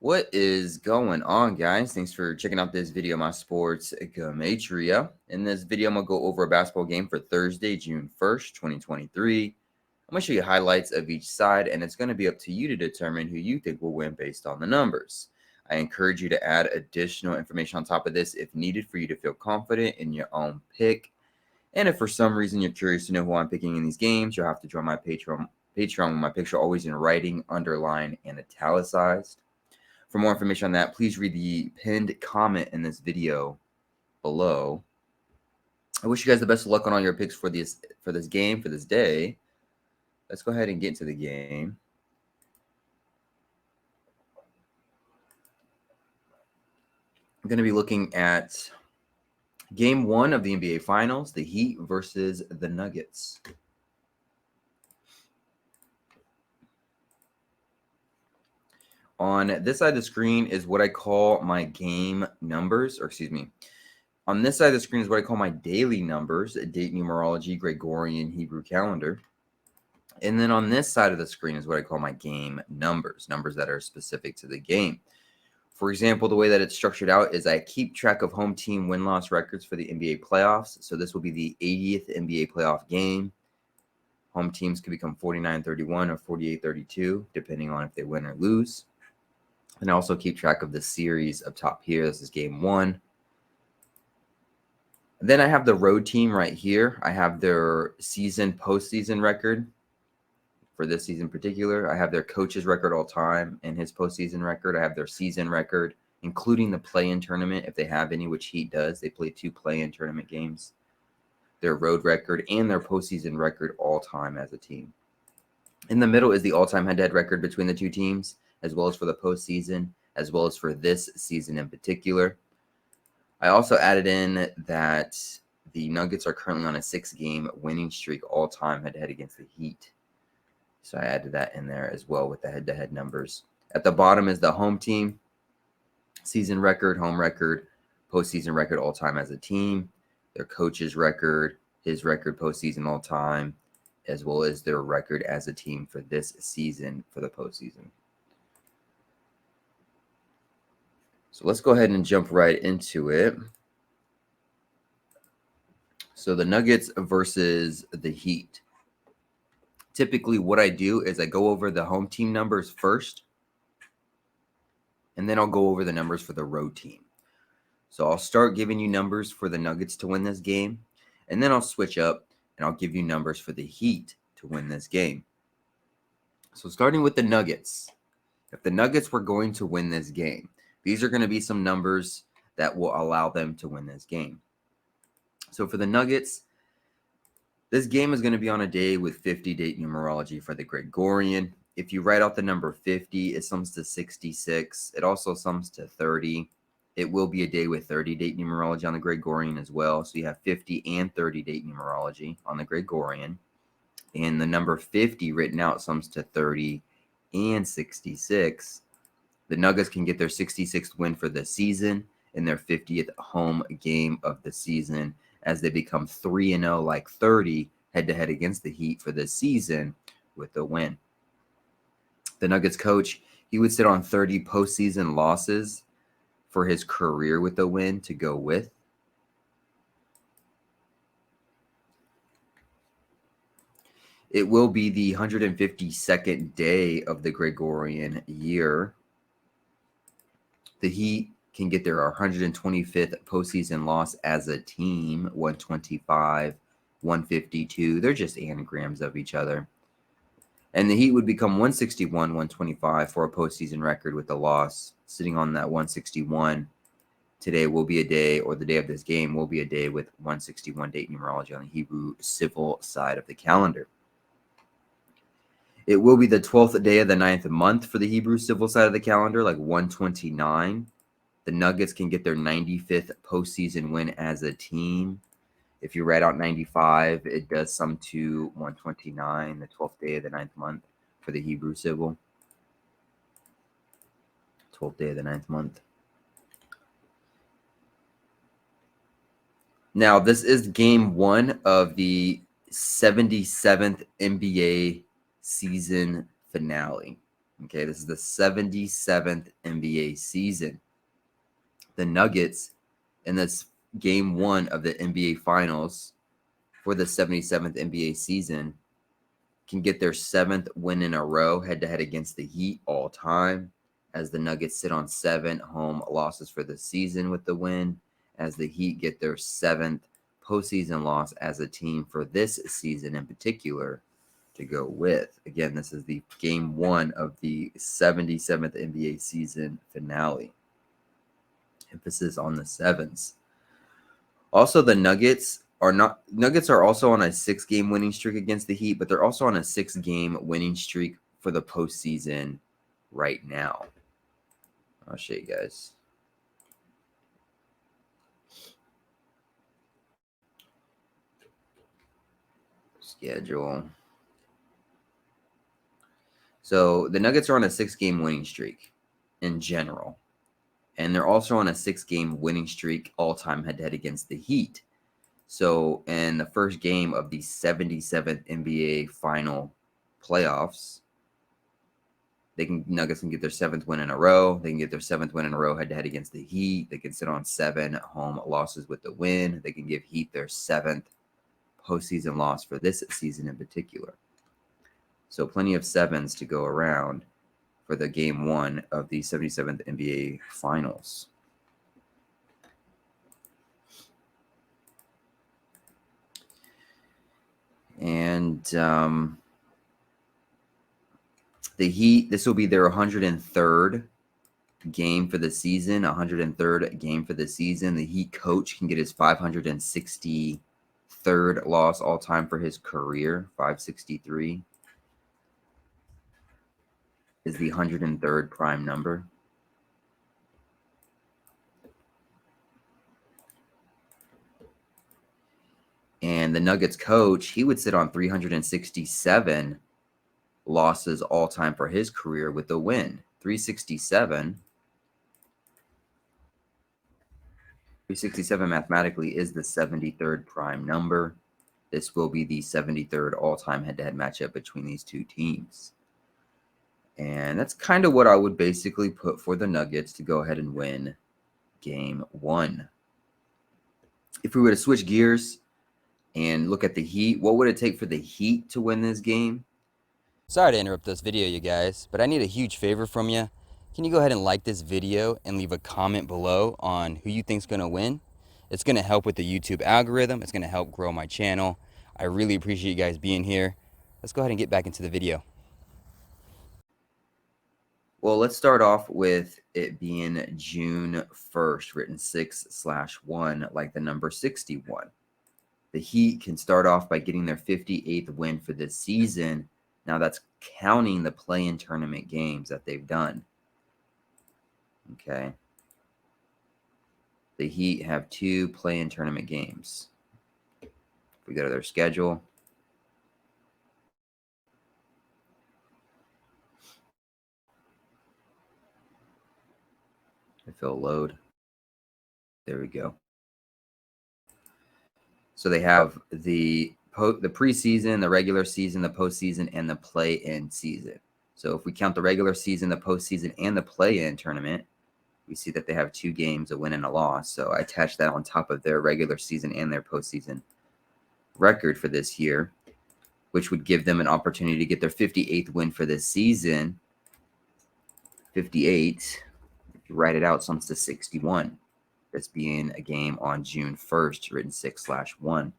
What is going on, guys? Thanks for checking out this video, my sports Gematria. In this video, I'm going to go over a basketball game for Thursday, June 1st, 2023. I'm going to show you highlights of each side, and it's going to be up to you to determine who you think will win based on the numbers. I encourage you to add additional information on top of this if needed for you to feel confident in your own pick. And if for some reason you're curious to know who I'm picking in these games, you'll have to join my Patreon with my picture always in writing, underlined, and italicized. For more information on that, please read the pinned comment in this video below. I wish you guys the best of luck on all your picks for this game, for this day. Let's go ahead and get into the game. I'm going to be looking at Game 1 of the NBA Finals, the Heat versus the Nuggets. On this side of the screen is what I call my game numbers, or excuse me. On this side of the screen is what I call my daily numbers, date numerology, Gregorian, Hebrew calendar. And then on this side of the screen is what I call my game numbers that are specific to the game. For example, the way that it's structured out is I keep track of home team win-loss records for the NBA playoffs. So this will be the 80th NBA playoff game. Home teams could become 49-31 or 48-32, depending on if they win or lose. And I also keep track of the series up top here. This is game 1. Then I have the road team right here. I have their postseason record for this season in particular. I have their coach's record all time and his postseason record. I have their season record, including the play-in tournament, if they have any, which Heat does. They play 2 play-in tournament games. Their road record and their postseason record all time as a team. In the middle is the all-time head-to-head record between the two teams, as well as for the postseason, as well as for this season in particular. I also added in that the Nuggets are currently on a 6-game winning streak all-time head-to-head against the Heat. So I added that in there as well with the head-to-head numbers. At the bottom is the home team, season record, home record, postseason record all-time as a team, their coach's record, his record postseason all-time, as well as their record as a team for this season for the postseason. So let's go ahead and jump right into it. So the Nuggets versus the Heat. Typically what I do is I go over the home team numbers first, and then I'll go over the numbers for the road team. So I'll start giving you numbers for the Nuggets to win this game, and then I'll switch up and I'll give you numbers for the Heat to win this game. So starting with the Nuggets, if the Nuggets were going to win this game, these are going to be some numbers that will allow them to win this game. So for the Nuggets, this game is going to be on a day with 50 date numerology for the Gregorian. If you write out the number 50, it sums to 66. It also sums to 30. It will be a day with 30 date numerology on the Gregorian as well. So you have 50 and 30 date numerology on the Gregorian. And the number 50 written out sums to 30 and 66. The Nuggets can get their 66th win for the season and their 50th home game of the season as they become 3-0 like 30 head-to-head against the Heat for this season with the win. The Nuggets coach, he would sit on 30 postseason losses for his career with the win to go with. It will be the 152nd day of the Gregorian year. The Heat can get their 125th postseason loss as a team, 125, 152. They're just anagrams of each other. And the Heat would become 161, 125 for a postseason record with the loss, sitting on that 161. Today will be a day, or the day of this game will be a day with 161 date numerology on the Hebrew civil side of the calendar. It will be the 12th day of the 9th month for the Hebrew civil side of the calendar, like 129. The Nuggets can get their 95th postseason win as a team. If you write out 95, it does sum to 129, the 12th day of the 9th month for the Hebrew civil. 12th day of the 9th month. Now, this is game 1 of the 77th NBA season finale. Okay, this is the 77th NBA season. The Nuggets in this game 1 of the NBA Finals for the 77th NBA season can get their 7th win in a row head-to-head against the Heat all time, as the Nuggets sit on 7 home losses for the season with the win, as the Heat get their 7th postseason loss as a team for this season in particular to go with. Again, this is the game 1 of the 77th NBA season finale. Emphasis on the sevens. Also, the Nuggets are also on a 6-game winning streak against the Heat, but they're also on a 6-game winning streak for the postseason right now. I'll show you guys. Schedule. So the Nuggets are on a 6-game winning streak in general. And they're also on a 6-game winning streak all-time head-to-head against the Heat. So in the first game of the 77th NBA final playoffs, Nuggets can get their 7th win in a row. They can get their 7th win in a row head-to-head against the Heat. They can sit on 7 home losses with the win. They can give Heat their 7th postseason loss for this season in particular. So plenty of sevens to go around for the game 1 of the 77th NBA Finals. And the Heat, this will be their 103rd game for the season. 103rd game for the season. The Heat coach can get his 563rd loss all time for his career. 563 is the 103rd prime number. And the Nuggets coach, he would sit on 367 losses all time for his career with a win. 367 mathematically is the 73rd prime number. This will be the 73rd all-time head-to-head matchup between these two teams. And that's kind of what I would basically put for the Nuggets to go ahead and win game 1. If we were to switch gears and look at the Heat, what would it take for the Heat to win this game? Sorry to interrupt this video, you guys, but I need a huge favor from you. Can you go ahead and like this video and leave a comment below on who you think's going to win? It's going to help with the YouTube algorithm. It's going to help grow my channel. I really appreciate you guys being here. Let's go ahead and get back into the video. Well, let's start off with it being June 1st, written 6/1, like the number 61. The Heat can start off by getting their 58th win for this season. Now that's counting the play-in tournament games that they've done. Okay. The Heat have 2 play-in tournament games. If we go to their schedule, if it'll load. There we go. So they have the preseason, the regular season, the postseason, and the play-in season. So if we count the regular season, the postseason, and the play-in tournament, we see that they have 2 games, a win and a loss. So I attach that on top of their regular season and their postseason record for this year, which would give them an opportunity to get their 58th win for this season. 58, if you write it out, sums to 61. This being a game on June 1st, written 6/1.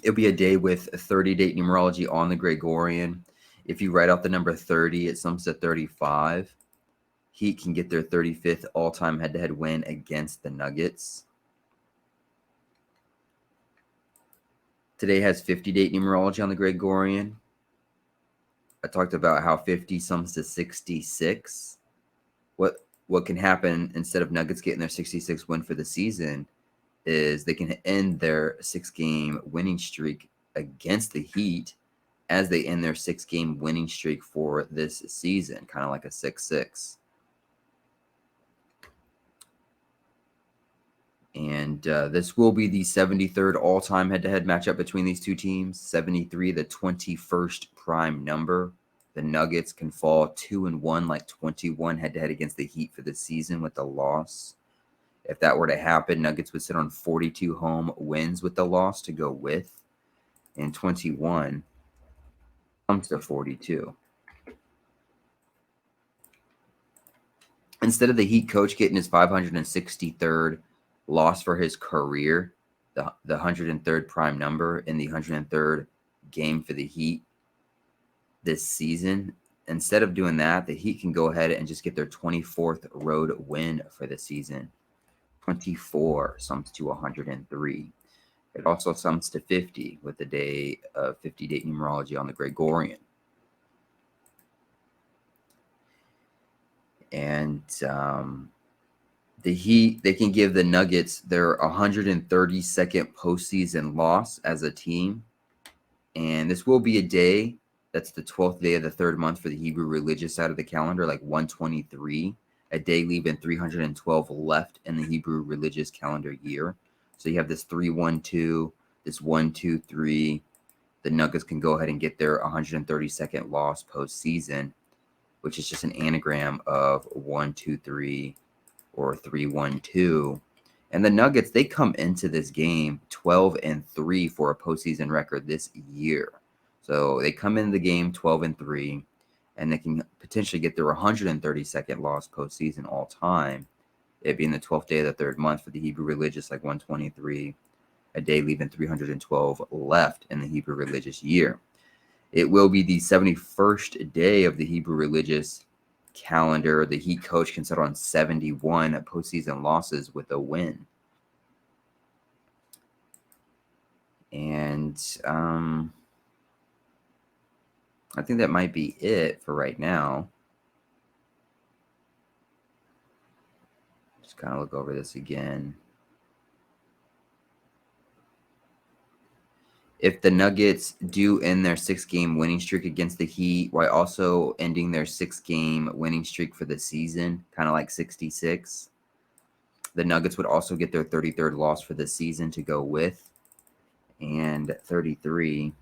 It'll be a day with a 30-date numerology on the Gregorian. If you write out the number 30, it sums to 35. Heat can get their 35th all-time head-to-head win against the Nuggets. Today has 50-date numerology on the Gregorian. I talked about how 50 sums to 66. What can happen instead of Nuggets getting their 66th win for the season is they can end their 6-game winning streak against the Heat as they end their 6-game winning streak for this season, kind of like a 6-6. And this will be the 73rd all-time head-to-head matchup between these two teams. 73, the 21st prime number. The Nuggets can fall 2-1, like 21 head-to-head against the Heat for the season with the loss. If that were to happen, Nuggets would sit on 42 home wins with the loss to go with. And 21 comes to 42. Instead of the Heat coach getting his 563rd loss for his career, the 103rd prime number in the 103rd game for the Heat this season, instead of doing that, the Heat can go ahead and just get their 24th road win for the season. 24 sums to 103. It also sums to 50 with the day of 50 date numerology on the Gregorian. And the Heat, they can give the Nuggets their 132nd postseason loss as a team. And this will be a day that's the 12th day of the third month for the Hebrew religious side of the calendar, like 123, a day leaving 312 left in the Hebrew religious calendar year. So you have this 3-1-2, this 1-2-3. The Nuggets can go ahead and get their 132nd loss postseason, which is just an anagram of 1-2-3 or 3-1-2. And the Nuggets, they come into this game 12-3 for a postseason record this year. So they come into the game 12-3, and they can potentially get their 132nd loss postseason all time. It being the 12th day of the third month for the Hebrew religious, like 123, a day leaving 312 left in the Hebrew religious year. It will be the 71st day of the Hebrew religious calendar. The Heat coach can settle on 71 postseason losses with a win. And I think that might be it for right now. Just kind of look over this again. If the Nuggets do end their 6-game winning streak against the Heat while also ending their 6-game winning streak for the season, kind of like 66, the Nuggets would also get their 33rd loss for the season to go with. And 33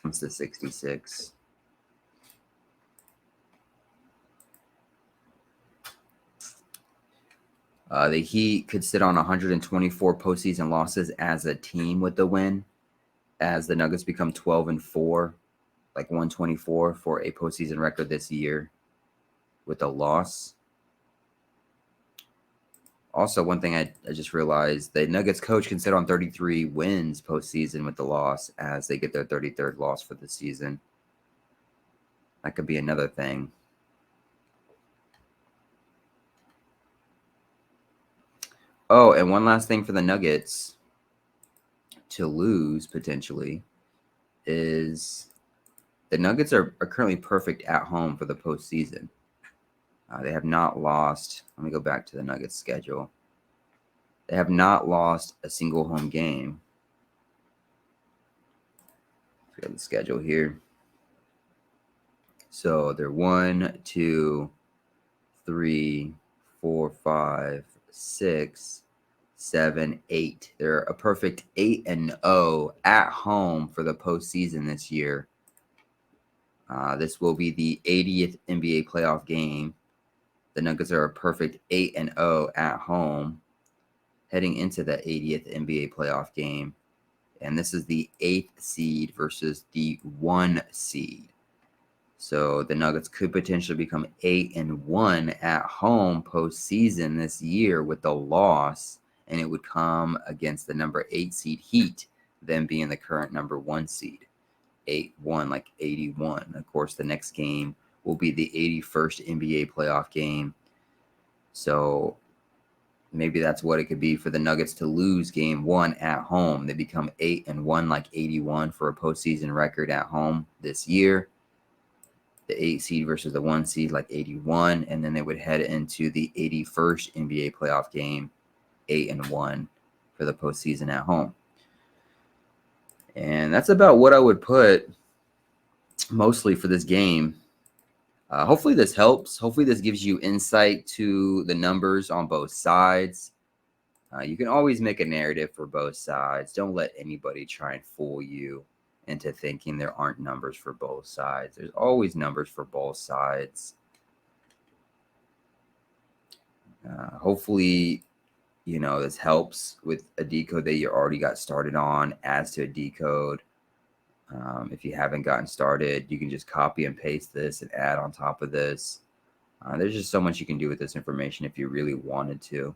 comes to 66. The Heat could sit on 124 postseason losses as a team with the win, as the Nuggets become 12-4, like 124 for a postseason record this year with a loss. Also, one thing I just realized, the Nuggets coach can sit on 33 wins postseason with the loss as they get their 33rd loss for the season. That could be another thing. Oh, and one last thing for the Nuggets to lose potentially is the Nuggets are currently perfect at home for the postseason. They have not lost. Let me go back to the Nuggets schedule. They have not lost a single home game. We got the schedule here. So they're 1, 2, 3, 4, 5, 6, 7, 8. They're a perfect 8-0 at home for the postseason this year. This will be the 80th NBA playoff game. The Nuggets are a perfect 8-0 at home heading into the 80th NBA playoff game. And this is the 8th seed versus the 1 seed. So the Nuggets could potentially become 8-1 at home postseason this year with the loss, and it would come against the number 8 seed Heat, them being the current number 1 seed. 8-1, like 81. Of course, the next game will be the 81st NBA playoff game. So maybe that's what it could be for the Nuggets to lose game 1 at home. They become 8-1, like 81 for a postseason record at home this year. The 8 seed versus the 1 seed, like 81. And then they would head into the 81st NBA playoff game, 8-1 for the postseason at home. And that's about what I would put mostly for this game. Hopefully this helps. Hopefully this gives you insight to the numbers on both sides. You can always make a narrative for both sides. Don't let anybody try and fool you into thinking there aren't numbers for both sides. There's always numbers for both sides. Hopefully, you know, this helps with a decode that you already got started on, adds to a decode. If you haven't gotten started, you can just copy and paste this and add on top of this. There's just so much you can do with this information if you really wanted to.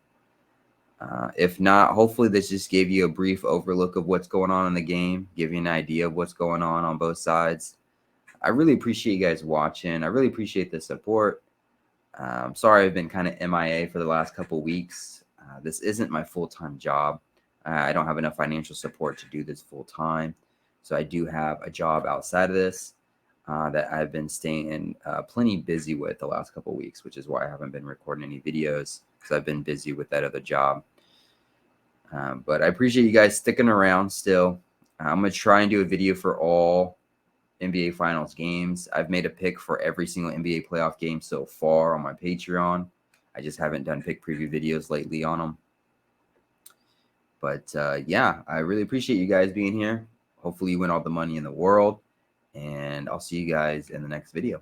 If not, hopefully this just gave you a brief overlook of what's going on in the game, give you an idea of what's going on both sides. I really appreciate you guys watching. I really appreciate the support. Sorry I've been kind of MIA for the last couple weeks. This isn't my full-time job. I don't have enough financial support to do this full-time. So I do have a job outside of this that I've been staying plenty busy with the last couple weeks, which is why I haven't been recording any videos, because I've been busy with that other job. But I appreciate you guys sticking around still. I'm going to try and do a video for all NBA Finals games. I've made a pick for every single NBA playoff game so far on my Patreon. I just haven't done pick preview videos lately on them. But yeah, I really appreciate you guys being here. Hopefully you win all the money in the world. And I'll see you guys in the next video.